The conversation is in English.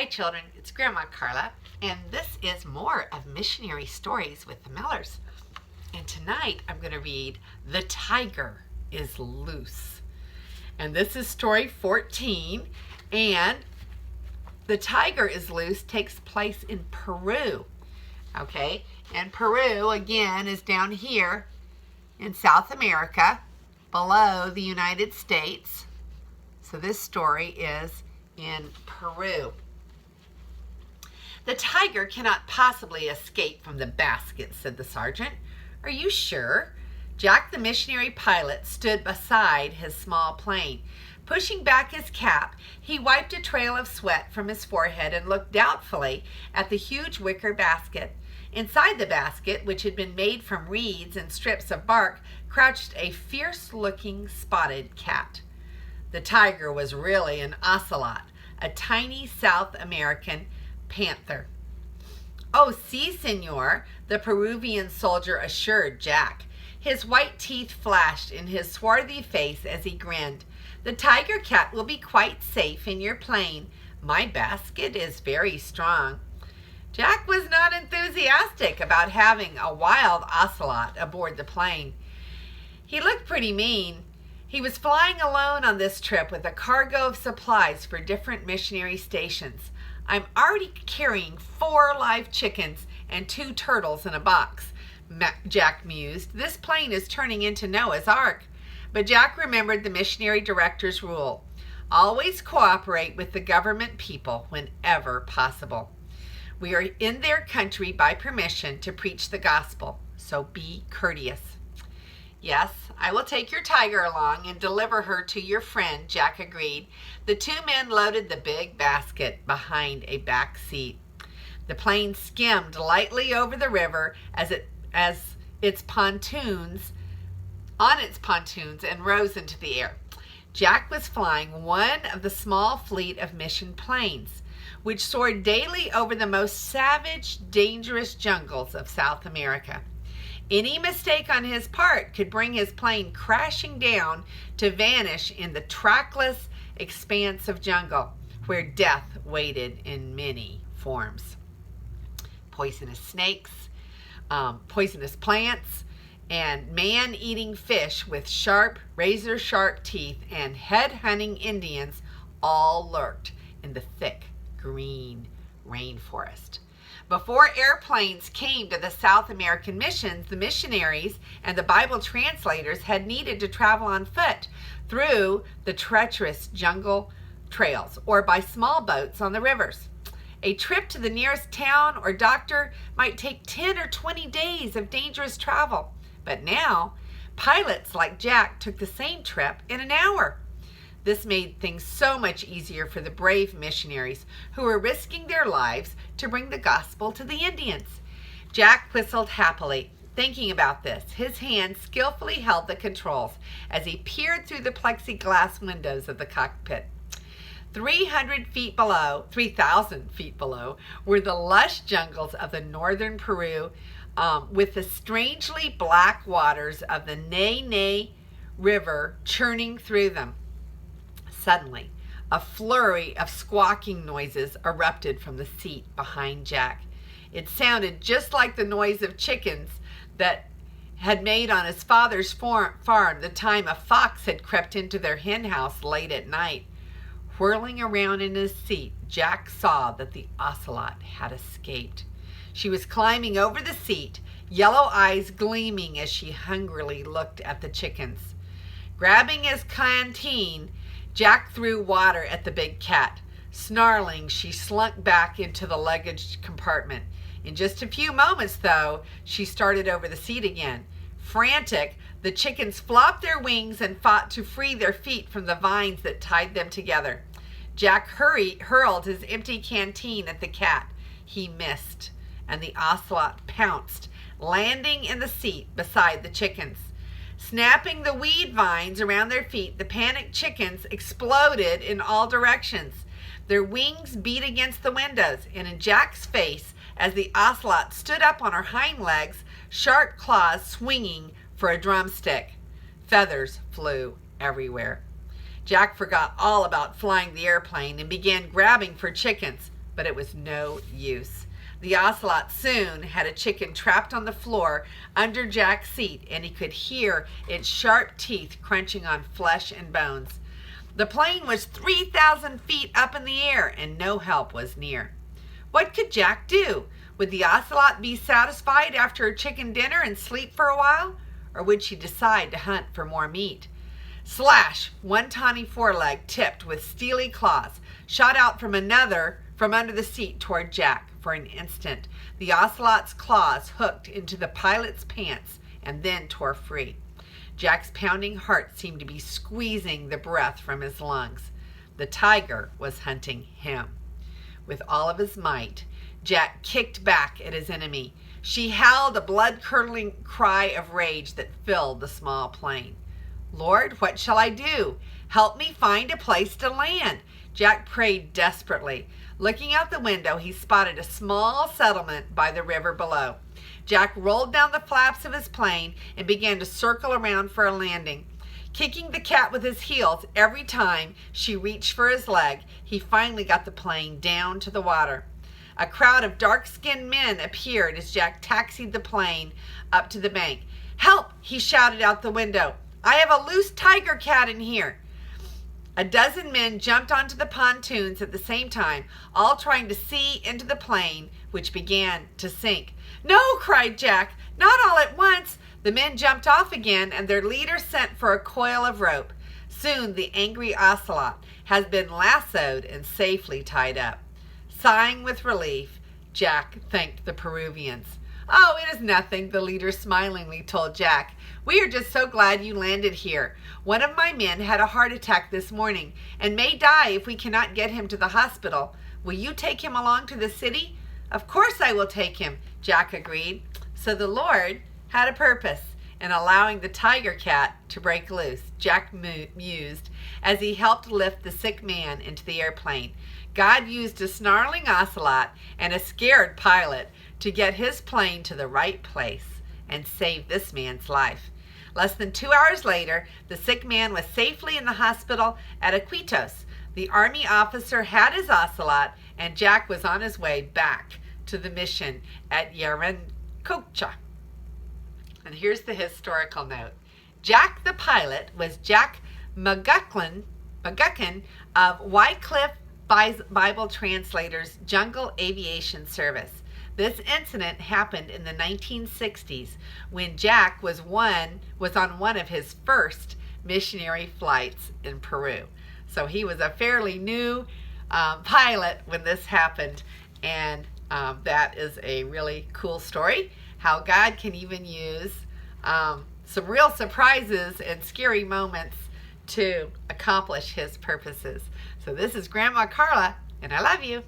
children, it's Grandma Carla, and this is more of Missionary Stories with the Millers. And tonight I'm going to read The Tiger is Loose. And this is story 14, and The Tiger is Loose takes place in Peru. Okay, and Peru, again, is down here in South America, below the United States. So this story is in Peru. The tiger cannot possibly escape from the basket, said the sergeant. Are you sure? Jack, the missionary pilot, stood beside his small plane. Pushing back his cap, he wiped a trail of sweat from his forehead and looked doubtfully at the huge wicker basket. Inside the basket, which had been made from reeds and strips of bark, crouched a fierce-looking spotted cat. The tiger was really an ocelot, a tiny South American panther. Oh, si, senor, the Peruvian soldier assured Jack. His white teeth flashed in his swarthy face as he grinned. The tiger cat will be quite safe in your plane. My basket is very strong. Jack was not enthusiastic about having a wild ocelot aboard the plane. He looked pretty mean. He was flying alone on this trip with a cargo of supplies for different missionary stations. I'm already carrying 4 live chickens and 2 turtles in a box, Jack mused. This plane is turning into Noah's Ark. But Jack remembered the missionary director's rule. Always cooperate with the government people whenever possible. We are in their country by permission to preach the gospel, so be courteous. Yes, I will take your tiger along and deliver her to your friend, Jack agreed. The 2 men loaded the big basket behind a back seat. The plane skimmed lightly over the river on its pontoons and rose into the air. Jack was flying one of the small fleet of mission planes, which soared daily over the most savage, dangerous jungles of South America. Any mistake on his part could bring his plane crashing down to vanish in the trackless expanse of jungle, where death waited in many forms. Poisonous snakes, poisonous plants, and man-eating fish with sharp, razor-sharp teeth and head-hunting Indians all lurked in the thick, green rainforest. Before airplanes came to the South American missions, the missionaries and the Bible translators had needed to travel on foot through the treacherous jungle trails or by small boats on the rivers. A trip to the nearest town or doctor might take 10 or 20 days of dangerous travel. But now, pilots like Jack took the same trip in an hour. This made things so much easier for the brave missionaries who were risking their lives to bring the gospel to the Indians. Jack whistled happily, thinking about this. His hand skillfully held the controls as he peered through the plexiglass windows of the cockpit. 3,000 feet below were the lush jungles of the northern Peru, with the strangely black waters of the Nay River churning through them. Suddenly, a flurry of squawking noises erupted from the seat behind Jack. It sounded just like the noise of chickens that had made on his father's farm the time a fox had crept into their hen house late at night. Whirling around in his seat, Jack saw that the ocelot had escaped. She was climbing over the seat, yellow eyes gleaming as she hungrily looked at the chickens. Grabbing his canteen, Jack threw water at the big cat. Snarling, she slunk back into the luggage compartment. In just a few moments, though, she started over the seat again. Frantic, the chickens flopped their wings and fought to free their feet from the vines that tied them together. Jack hurled his empty canteen at the cat. He missed, and the ocelot pounced, landing in the seat beside the chickens. Snapping the weed vines around their feet, the panicked chickens exploded in all directions. Their wings beat against the windows, and in Jack's face, as the ocelot stood up on her hind legs, sharp claws swinging for a drumstick. Feathers flew everywhere. Jack forgot all about flying the airplane and began grabbing for chickens, but it was no use. The ocelot soon had a chicken trapped on the floor under Jack's seat, and he could hear its sharp teeth crunching on flesh and bones. The plane was 3,000 feet up in the air, and no help was near. What could Jack do? Would the ocelot be satisfied after her chicken dinner and sleep for a while? Or would she decide to hunt for more meat? Slash! One tawny foreleg, tipped with steely claws, shot out from under the seat toward Jack. For an instant, the ocelot's claws hooked into the pilot's pants and then tore free. Jack's pounding heart seemed to be squeezing the breath from his lungs. The tiger was hunting him. With all of his might, Jack kicked back at his enemy. She howled a blood-curdling cry of rage that filled the small plane. Lord, what shall I do? Help me find a place to land. Jack prayed desperately. Looking out the window, he spotted a small settlement by the river below. Jack rolled down the flaps of his plane and began to circle around for a landing. Kicking the cat with his heels every time she reached for his leg, he finally got the plane down to the water. A crowd of dark-skinned men appeared as Jack taxied the plane up to the bank. "Help!" he shouted out the window. "I have a loose tiger cat in here." A dozen men jumped onto the pontoons at the same time, all trying to see into the plane, which began to sink. "No!" cried Jack. "Not all at once." The men jumped off again, and their leader sent for a coil of rope. Soon the angry ocelot had been lassoed and safely tied up. Sighing with relief, Jack thanked the Peruvians. "Oh, it is nothing," the leader smilingly told Jack. "We are just so glad you landed here. One of my men had a heart attack this morning and may die if we cannot get him to the hospital. Will you take him along to the city?" "Of course I will take him," Jack agreed. So the Lord had a purpose in allowing the tiger cat to break loose, Jack mused as he helped lift the sick man into the airplane. God used a snarling ocelot and a scared pilot to get his plane to the right place and save this man's life. Less than 2 hours later, the sick man was safely in the hospital at Iquitos. The army officer had his ocelot, and Jack was on his way back to the mission at Yarencocha. And here's the historical note. Jack the pilot was Jack McGuckin of Wycliffe Bible Translators Jungle Aviation Service. This incident happened in the 1960s when Jack was on one of his first missionary flights in Peru. So he was a fairly new pilot when this happened, and that is a really cool story, how God can even use some real surprises and scary moments to accomplish his purposes. So this is Grandma Carla, and I love you.